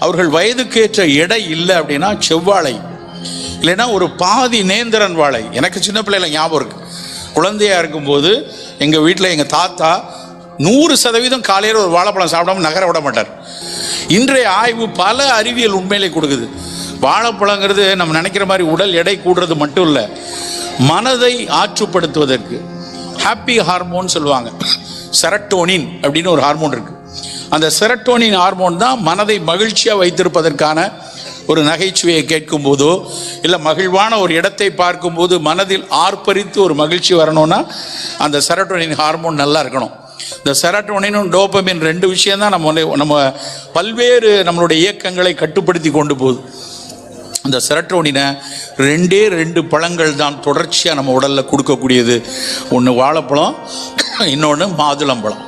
அவர்கள் வயதுக்கேற்ற எடை இல்லை அப்படின்னா செவ்வாழை, இல்லைன்னா ஒரு பாதி நேந்திரன் வாழை. எனக்கு சின்ன பிள்ளைல ஞாபகம் இருக்கு, குழந்தையா இருக்கும்போது எங்கள் வீட்டில் எங்கள் தாத்தா 100% காலையில் ஒரு வாழைப்பழம் சாப்பிடாம நகர விட மாட்டார். இன்றைய ஆய்வு பல அறிவியல் உண்மையிலே கொடுக்குது. வாழைப்பழங்கிறது நம்ம நினைக்கிற மாதிரி உடல் எடை கூடுறது மட்டும் இல்லை, மனதை ஆற்றுப்படுத்துவதற்கு ஹாப்பி ஹார்மோன் சொல்லுவாங்க. செரட்டோனின் அப்படின்னு ஒரு ஹார்மோன் இருக்கு. அந்த செரட்டோனின் ஹார்மோன் தான் மனதை மகிழ்ச்சியாக வைத்திருப்பதற்கான ஒரு நகைச்சுவையை கேட்கும் போதோ இல்லை மகிழ்வான ஒரு இடத்தை பார்க்கும்போது மனதில் ஆர்ப்பரித்து ஒரு மகிழ்ச்சி வரணும்னா அந்த செரட்டோனின் ஹார்மோன் நல்லா இருக்கணும். இந்த செரட்டோனினும் டோபமின் 2 விஷயம் தான் நம்ம பல்வேறு நம்மளுடைய இயக்கங்களை கட்டுப்படுத்தி கொண்டு போகுது. அந்த செரட்டோனினை 2 பழங்கள் தான் தொடர்ச்சியாக நம்ம உடலில் கொடுக்கக்கூடியது. ஒன்று வாழைப்பழம், இன்னொன்று மாதுளம்பழம்.